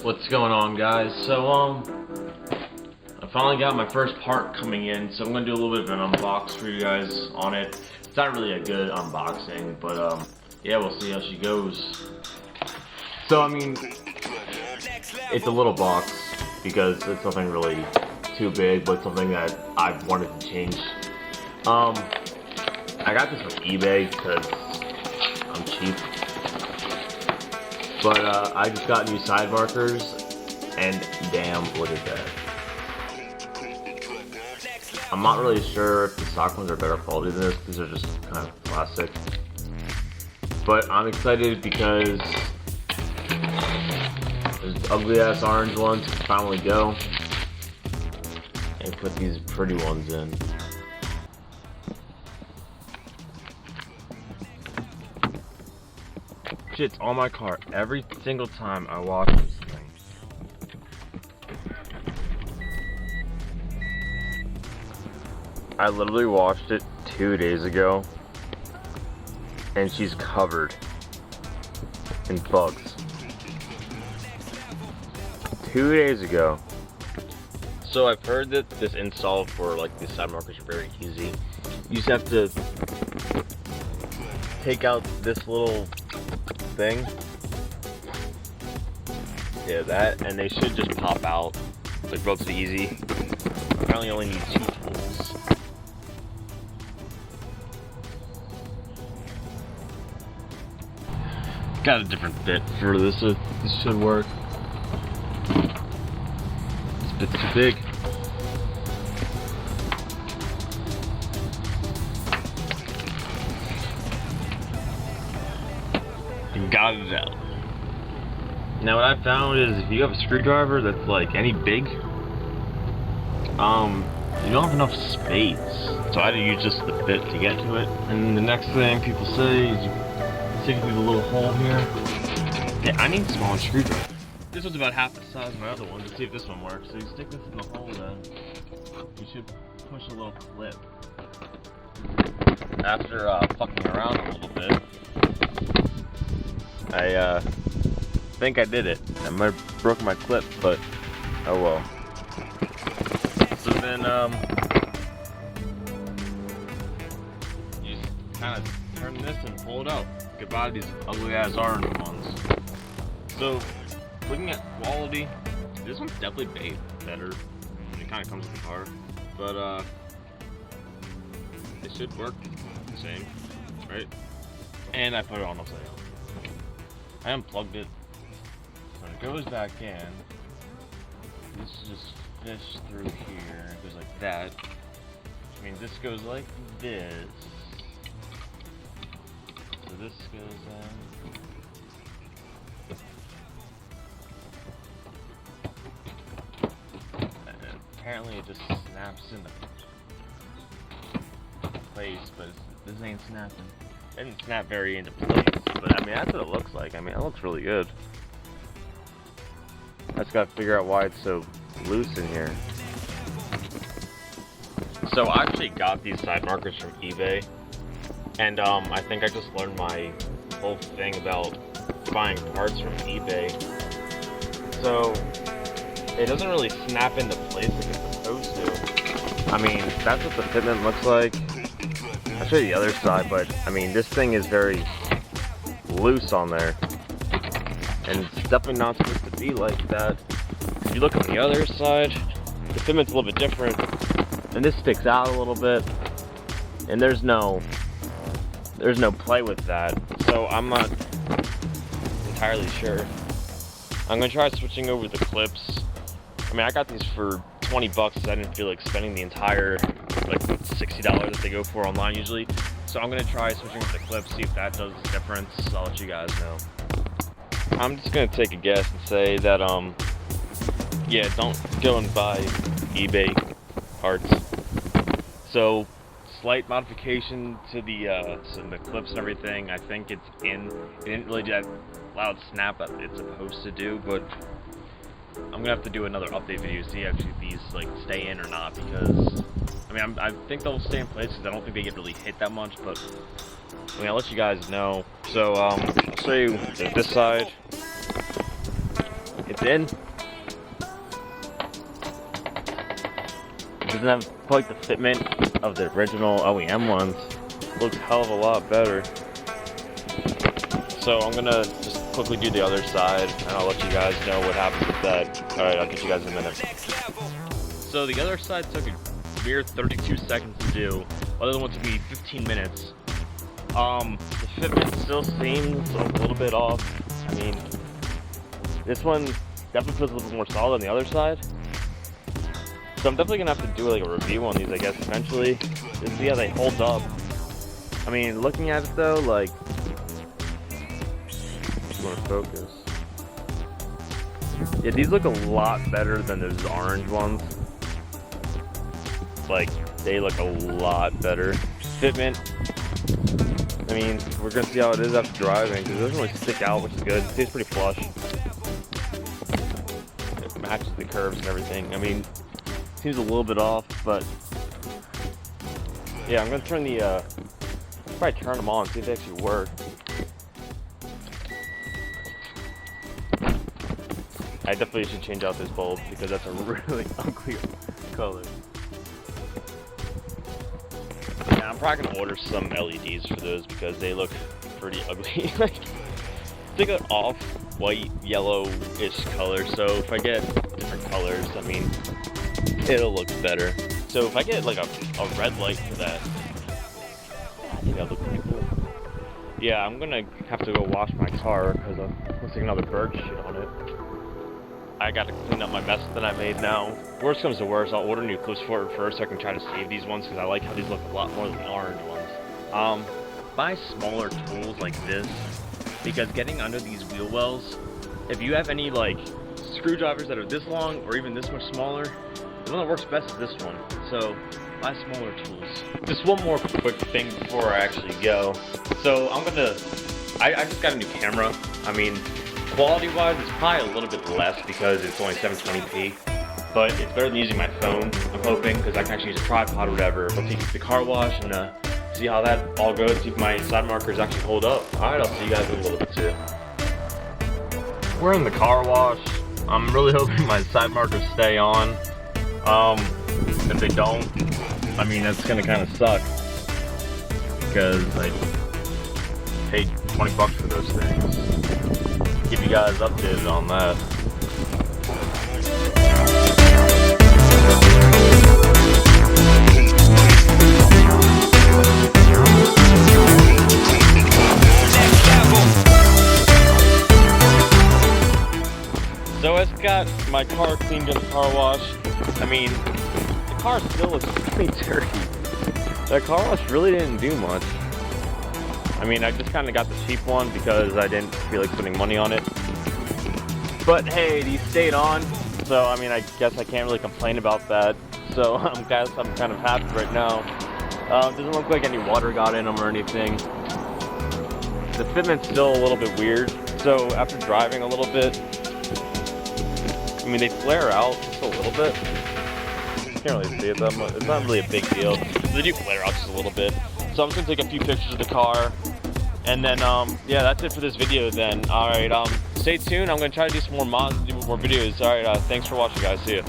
What's going on, guys? So I finally got my first part coming in, so I'm gonna do a little bit of an unbox for you guys on it. It's not really a good unboxing, but yeah, we'll see how she goes. So I mean, it's a little box because it's nothing really too big, but something that I've wanted to change. I got this from eBay because I'm cheap. But I just got new side markers, and damn, look at that. I'm not really sure if the stock ones are better quality than this because they're just kind of plastic. But I'm excited because there's ugly ass orange ones can finally go and put these pretty ones in. Shit's on my car every single time I wash this thing. I literally washed it 2 days ago, and she's covered in bugs. 2 days ago. So I've heard that this install for like these side markers are very easy. You just have to take out this little thing. Yeah, that, and they should just pop out like relatively easy. Apparently only need 2 tools. Got a different bit for this, so this should work. This bit's too big. Got it out. Now what I found is if you have a screwdriver that's like any big, you don't have enough space. So I had to use just the bit to get to it. And the next thing people say is you stick it through the little hole here. Yeah, I need a smaller screwdriver. This one's about half the size of my other one. Let's see if this one works. So you stick this in the hole, then you should push a little clip. After fucking around a little bit, I think I did it. I might have broken my clip, but oh well. So then you just kind of turn this and pull it out. Goodbye to these ugly ass orange ones. So looking at quality, this one's definitely better. It kind of comes with the car, but it should work the same, right? And I put it on upside down. I unplugged it, so it goes back in. This just fish through here. It goes like that. I mean, this goes like this. So this goes in. And apparently it just snaps into place, but this ain't snapping. It didn't snap very into place. But I mean, that's what it looks like. I mean, it looks really good. I just gotta figure out why it's so loose in here. So I actually got these side markers from eBay, and I think I just learned my whole thing about buying parts from eBay. So it doesn't really snap into place like it's supposed to. I mean, that's what the fitment looks like. I'll show you the other side, but I mean, this thing is very loose on there, and it's definitely not supposed to be like that. If you look on the other side, the fitment's a little bit different, and this sticks out a little bit, and there's no play with that. So I'm not entirely sure. I'm gonna try switching over the clips. I mean, I got these for 20 bucks. I didn't feel like spending the entire like $60 that they go for online usually. So I'm gonna try switching with the clips, see if that does the difference. I'll let you guys know. I'm just gonna take a guess and say that yeah, don't go and buy eBay parts. So slight modification to the clips and everything. I think it's in. It didn't really do that loud snap that it's supposed to do, but I'm gonna have to do another update video to see if these like stay in or not, because I mean I think they'll stay in place because I don't think they get really hit that much, but I mean I'll let you guys know. So I'll show you this side. it's in. It doesn't have quite the fitment of the original OEM ones. It looks a hell of a lot better. So I'm gonna just quickly do the other side, and I'll let you guys know what happens with that. Alright, I'll get you guys in a minute. So the other side took a mere 32 seconds to do. Other than what took me 15 minutes. The fitment still seems a little bit off. I mean, this one definitely feels a little bit more solid than the other side. So I'm definitely gonna have to do like a review on these, I guess, eventually, just to see how they hold up. I mean, looking at it though, like, just want to focus. Yeah, these look a lot better than those orange ones. Like, they look a lot better. Fitment, I mean, we're gonna see how it is after driving, because it doesn't really stick out, which is good. It stays pretty flush. It matches the curves and everything. I mean, seems a little bit off, but yeah, I'm gonna turn the probably turn them on, see if they actually work. I definitely should change out this bulb because that's a really ugly color. Yeah, I'm probably gonna order some LEDs for those because they look pretty ugly. Like, it's like an off white yellow-ish color, so if I get different colors, I mean, it'll look better. So if I get like a red light for that, I think that'll look pretty cool. Yeah, I'm gonna have to go wash my car because looks like another bird shit on it. I gotta clean up my mess that I made now. Worst comes to worst, I'll order new clips for it first so I can try to save these ones because I like how these look a lot more than the orange ones. Buy smaller tools like this because getting under these wheel wells, if you have any like screwdrivers that are this long or even this much smaller, the one that works best is this one. So buy smaller tools. Just one more quick thing before I actually go. So I just got a new camera. I mean, quality-wise, it's probably a little bit less because it's only 720p, but it's better than using my phone, I'm hoping, because I can actually use a tripod or whatever. I'll take it to the car wash and see how that all goes, see if my side markers actually hold up. Alright, I'll see you guys in a little bit too. We're in the car wash. I'm really hoping my side markers stay on. If they don't, I mean, that's gonna kind of suck, because I paid 20 bucks for those things. Keep you guys updated on that. So I just got my car cleaned in the car wash. I mean, the car still looks pretty dirty. That car wash really didn't do much. I mean, I just kind of got the cheap one because I didn't feel like spending money on it. But hey, these stayed on, so I mean, I guess I can't really complain about that. So I'm kind of happy right now. Doesn't look like any water got in them or anything. The fitment's still a little bit weird. So after driving a little bit, I mean, they flare out just a little bit. You can't really see it that much. It's not really a big deal. They do flare out just a little bit. So I'm just gonna take a few pictures of the car, and then yeah, that's it for this video then. Alright, stay tuned. I'm gonna try to do some more mods, do more videos. Alright, thanks for watching, guys. See ya.